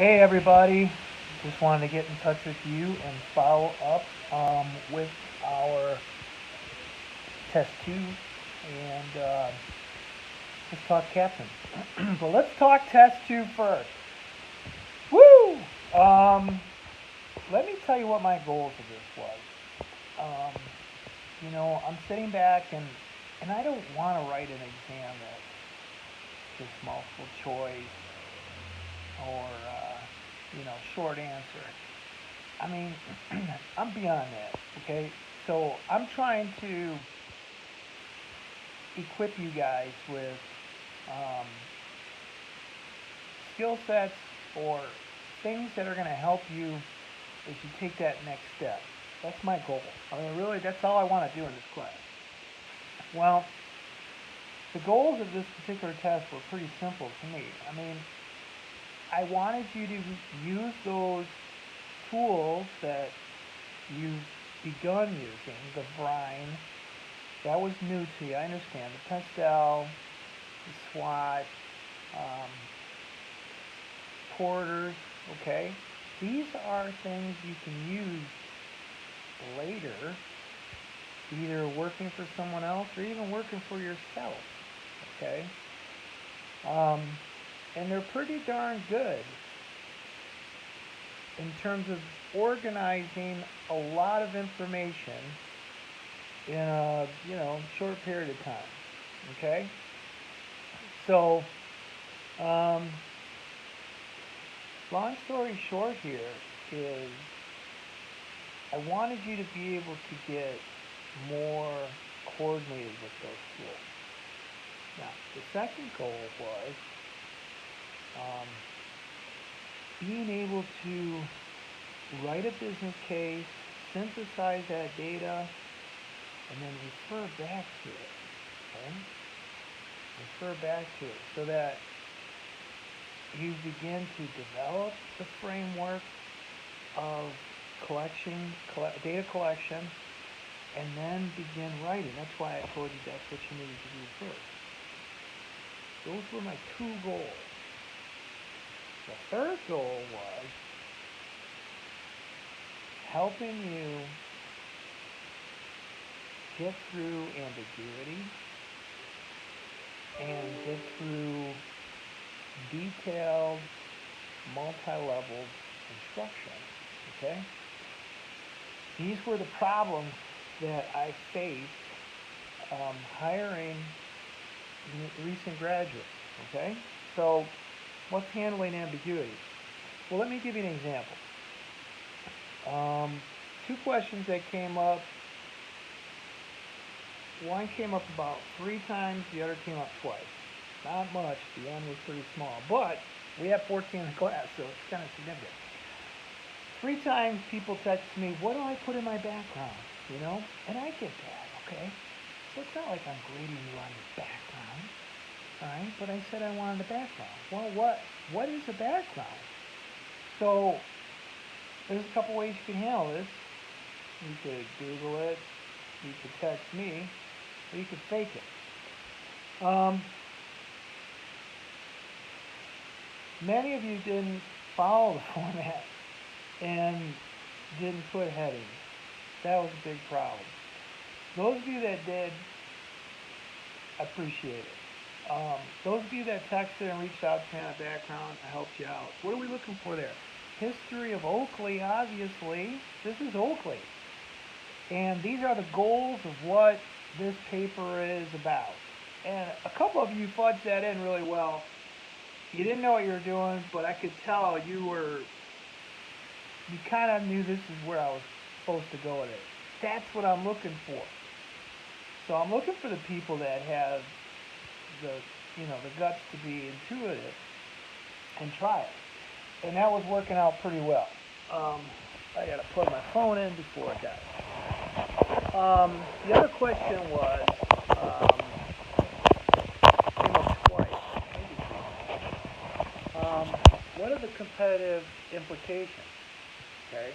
Hey everybody, just wanted to get in touch with you and follow up with our test two and let's talk captain. But let's talk test two first. Woo! Um, Let me tell you what my goals of this was. Um, I'm sitting back and I don't want to write an exam that's just multiple choice or short answer. I mean, I'm beyond that, okay? So I'm trying to equip you guys with um, skill sets or things that are going to help you as you take that next step. That's my goal. I mean, really, that's all I want to do in this class. Well, the goals of this particular test were pretty simple to me. I mean, I wanted you to use those tools that you've begun using, the brine. That was new to you. I understand. The Pestel, the SWAT, um, porters, okay? These are things you can use later, either working for someone else or even working for yourself, okay? Um, and they're pretty darn good in terms of organizing a lot of information in a short period of time, okay? So um, long story short here is I wanted you to be able to get more coordinated with those tools. Now, the second goal was um, being able to write a business case, synthesize that data, and then refer back to it. Okay? Refer back to it so that you begin to develop the framework of data collection, and then begin writing. That's why I told you that's what you needed to do first. Those were my two goals. The third goal was helping you get through ambiguity and get through detailed, multi-level instruction. Okay? These were the problems that I faced hiring recent graduates. Okay? So, what's handling ambiguity? Well, let me give you an example. Two questions that came up. One came up about 3 times, the other came up twice. Not much, the N was pretty small, but we have 14 in the class, so it's kind of significant. 3 times people text me, what do I put in my background? And I get that, okay? So it's not like I'm grading you on your background, all right? But I said I wanted a background. Well, what is a background? So there's a couple ways you can handle this. You could Google it, you could text me, or you could fake it. Many of you didn't follow the format and didn't put headings. That was a big problem. Those of you that did, appreciate it. Those of you that texted and reached out to me on the background, I helped you out. What are we looking for there? History of Oakley, obviously. This is Oakley. And these are the goals of what this paper is about. And a couple of you fudged that in really well. You didn't know what you were doing, but I could tell you kind of knew this is where I was supposed to go with it. That's what I'm looking for. So I'm looking for the people that have the guts to be intuitive and try it. And that was working out pretty well. I got to plug my phone in before I die. The other question was, came up twice, maybe 3 times. What are the competitive implications? Okay.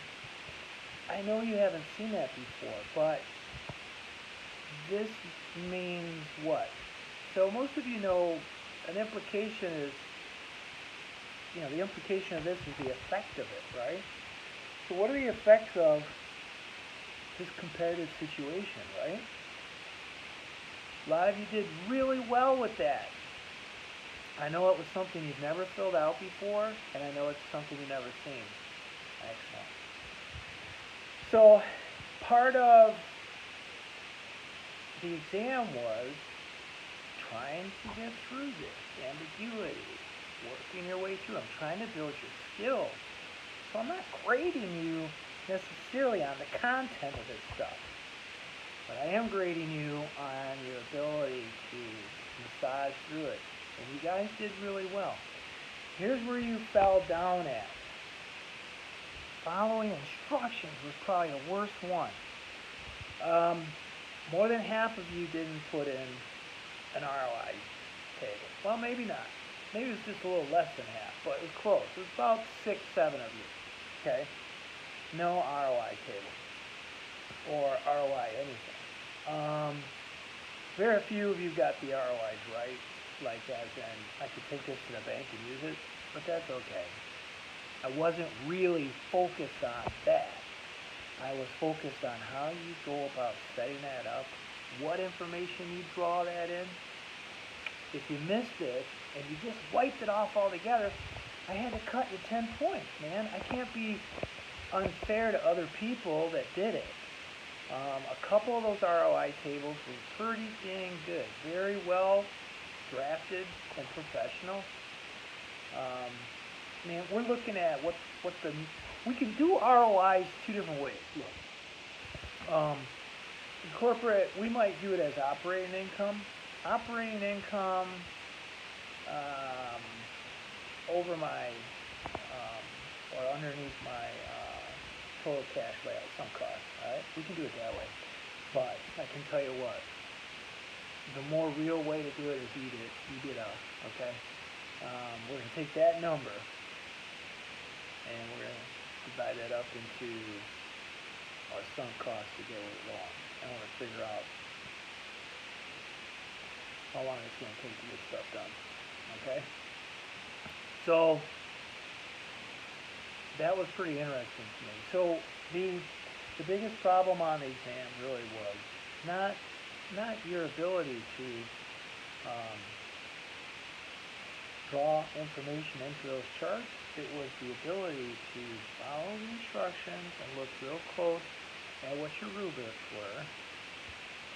I know you haven't seen that before, but this means what? So most of you know an implication is the implication of this is the effect of it, right? So what are the effects of this competitive situation, right? A lot of you did really well with that. I know it was something you've never filled out before, and I know it's something you've never seen. Excellent. So part of the exam was trying to get through this ambiguity, working your way through. I'm trying to build your skills. So I'm not grading you necessarily on the content of this stuff, but I am grading you on your ability to massage through it. And you guys did really well. Here's where you fell down at. Following instructions was probably the worst one. More than half of you didn't put in an ROI table. Well, maybe not. Maybe it was just a little less than half, but it was close. It was about 6, 7 of you. Okay? No ROI table or ROI anything. Very few of you got the ROIs right, like as in I could take this to the bank and use it, but that's okay. I wasn't really focused on that. I was focused on how you go about setting that up, what information you draw that in. If you missed it and you just wiped it off altogether, I had to cut you 10 points, man. I can't be unfair to other people that did it. A couple of those ROI tables were pretty dang good. Very well drafted and professional. Man, we're looking at we can do ROIs 2 different ways. Look, in corporate, we might do it as operating income. Operating income over my, or underneath my total cash layout, sunk cost, all right? We can do it that way. But I can tell you what, the more real way to do it is eat it up, okay? We're going to take that number and we're going to divide that up into our sunk cost to go along. And we're going to figure out how long it's going to take to get stuff done, okay? So that was pretty interesting to me. So the biggest problem on the exam really was not your ability to draw information into those charts. It was the ability to follow the instructions and look real close at what your rubrics were.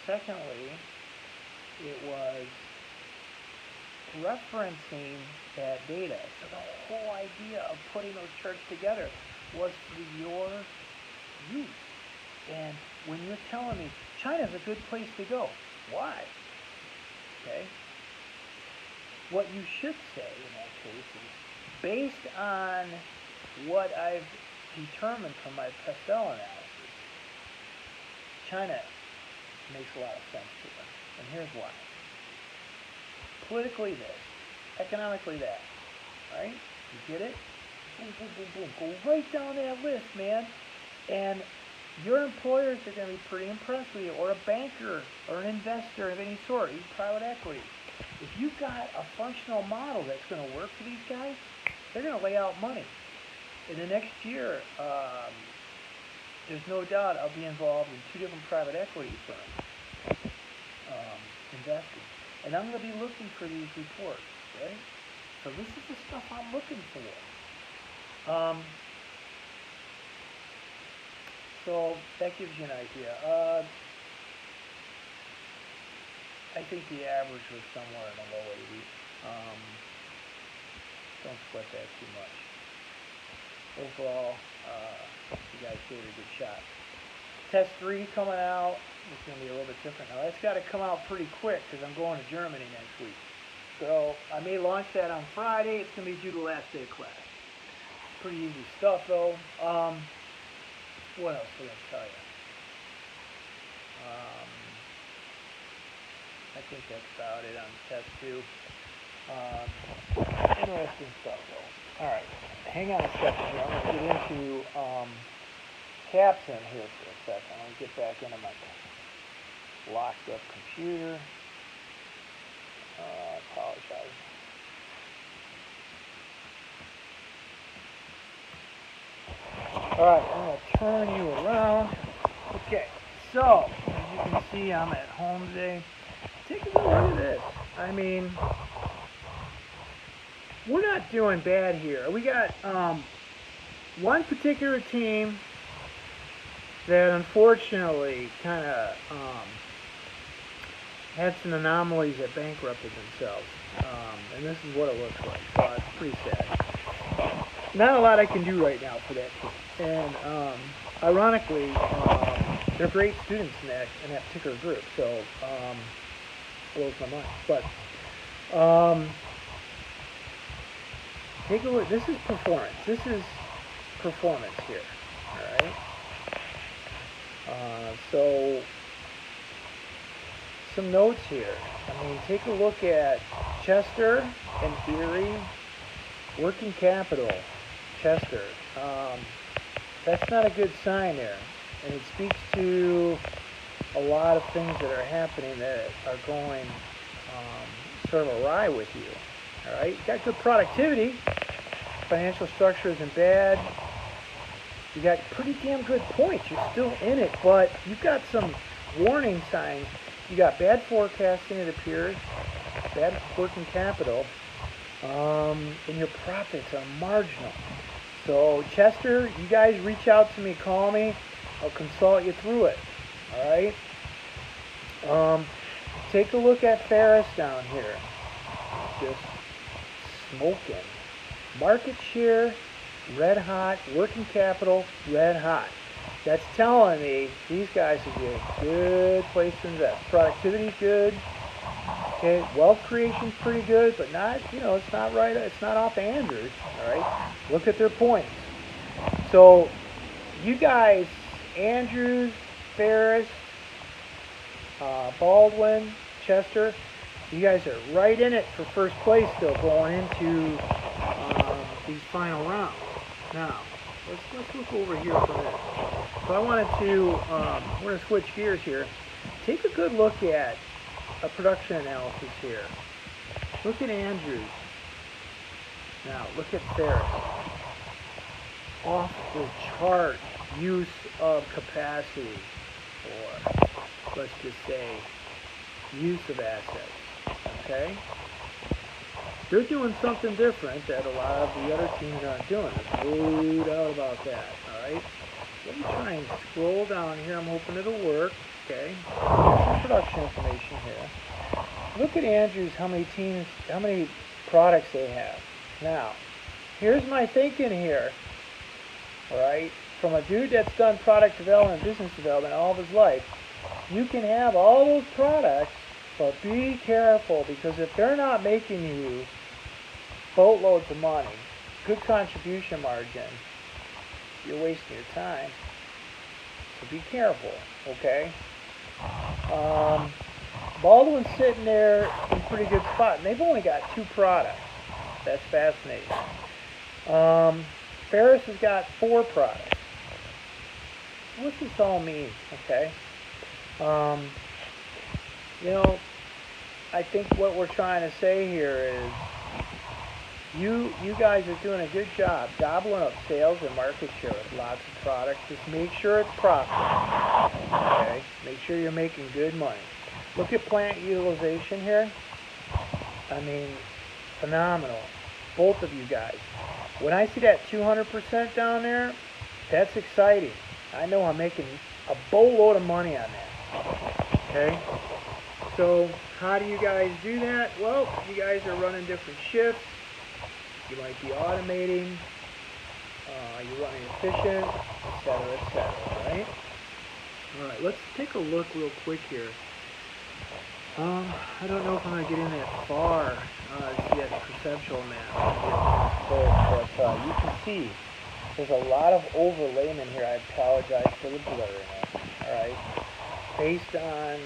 Secondly, it was referencing that data. So the whole idea of putting those charts together was for your use. And when you're telling me China's a good place to go, why? Okay? What you should say in that case is, based on what I've determined from my Pastel analysis, China makes a lot of sense to them. And here's why. Politically this, economically that, right? You get it? Boom, boom, boom, boom. Go right down that list, man. And your employers are going to be pretty impressed with you, or a banker, or an investor of any sort, even private equity. If you've got a functional model that's going to work for these guys, they're going to lay out money. In the next year, there's no doubt I'll be involved in 2 different private equity firms investing. And I'm going to be looking for these reports, right? So this is the stuff I'm looking for. So that gives you an idea. I think the average was somewhere in the low 80s. Don't sweat that too much. Overall, you guys gave it a good shot. Test 3 coming out. It's going to be a little bit different. Now, that's got to come out pretty quick because I'm going to Germany next week. So I may launch that on Friday. It's going to be due to the last day of class. Pretty easy stuff, though. What else did I tell you? I think that's about it on test 2. Interesting stuff, though. All right, hang on a second here. I'm going to get into BUSN here for a second. Let me get back into my locked up computer. Apologize. Alright, I'm going to turn you around. Okay, so, as you can see, I'm at home today. Take a good look at this. I mean, we're not doing bad here. We got one particular team that unfortunately kind of had some anomalies that bankrupted themselves. And this is what it looks like. So it's pretty sad. Not a lot I can do right now for that team. And ironically, they're great students in that particular group. So blows my mind. But take a look. This is performance. This is performance here. All right. So some notes here. I mean, take a look at Chester and Erie. Working capital, Chester. That's not a good sign there. And it speaks to a lot of things that are happening that are going sort of awry with you. All right, you got good productivity. Financial structure isn't bad. You got pretty damn good points. You're still in it, but you've got some warning signs. You got bad forecasting, it appears, bad working capital, and your profits are marginal. So Chester, you guys reach out to me, call me. I'll consult you through it. All right. Take a look at Ferris down here. Just smoking. Market share, red hot. Working capital, red hot. That's telling me these guys would be a good place to invest. Productivity's good. Okay, wealth creation's pretty good, but not, it's not right. It's not off Andrews. All right. Look at their points. So, you guys, Andrews, Ferris, Baldwin, Chester, you guys are right in it for first place still going into these final rounds. Now, let's look over here for a minute. So I wanted to, we're going to switch gears here. Take a good look at a production analysis here. Look at Andrews. Now, look at Ferris. Off the chart use of capacity, or let's just say use of assets. Okay? They're doing something different that a lot of the other teams aren't doing. There's no doubt about that. Alright? Let me try and scroll down here. I'm hoping it'll work. Okay? Some production information here. Look at Andrews, how many products they have. Now, here's my thinking here. Alright? From a dude that's done product development, business development all of his life, you can have all those products, but be careful, because if they're not making you boatloads of money, good contribution margin, you're wasting your time. So be careful, okay? Baldwin's sitting there in a pretty good spot, and they've only got 2 products. That's fascinating. Ferris has got 4 products. What's this all mean? Okay. I think what we're trying to say here is you guys are doing a good job gobbling up sales and market share with lots of products. Just make sure it's profitable. Okay? Make sure you're making good money. Look at plant utilization here. I mean, phenomenal. Both of you guys. When I see that 200% down there, that's exciting. I know I'm making a boatload of money on that. Okay? So, how do you guys do that? Well, you guys are running different shifts. You might be automating. You're running efficient, etc., right? Alright, let's take a look real quick here. I don't know if I'm going to get in that far to get perceptual map, but you can see there's a lot of overlayment here. I apologize for the blurriness. Alright? Based on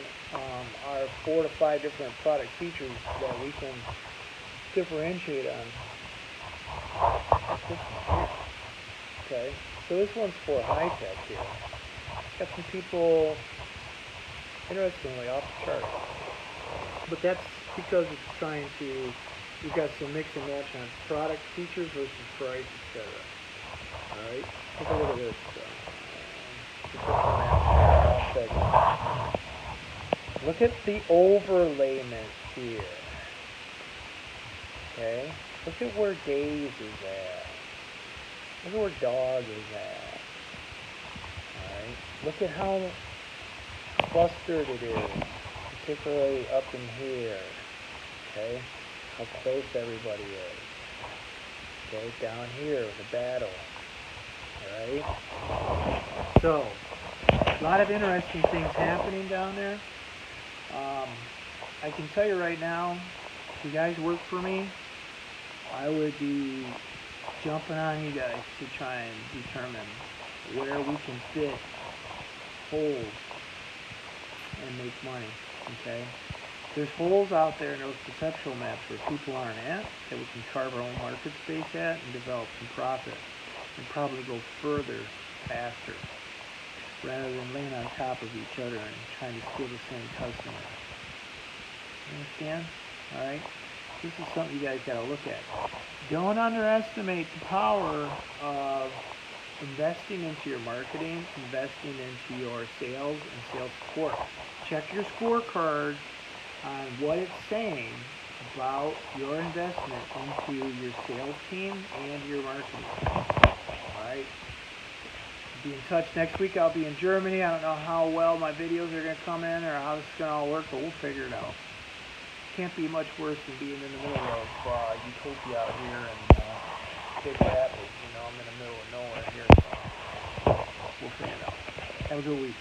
our 4 to 5 different product features that we can differentiate on. Okay, so this one's for high tech here. Got some people, interestingly, off the chart. But that's because it's trying to, you've got some mix and match on product features versus price, etc. Alright, take a look at this. Look at the overlayment here. Okay? Look at where days is at. Look at where dog is at. Alright? Look at how clustered it is, particularly up in here. Okay? How close everybody is. Okay? Down here, the battle. Alright? So, a lot of interesting things happening down there. I can tell you right now, if you guys work for me, I would be jumping on you guys to try and determine where we can fit holes and make money. Okay? There's holes out there in those conceptual maps where people aren't at, that we can carve our own market space at and develop some profit and probably go further faster rather than laying on top of each other and trying to steal the same customer. You understand? Alright? This is something you guys got to look at. Don't underestimate the power of investing into your marketing, investing into your sales and sales support. Check your scorecard on what it's saying about your investment into your sales team and your marketing. Alright? Be in touch next week. I'll be in Germany. I don't know how well my videos are going to come in or how this is going to all work, but we'll figure it out. Can't be much worse than being in the middle of utopia out here in Big Rapids. You know, I'm in the middle of nowhere here, so we'll figure it out. Have a good week.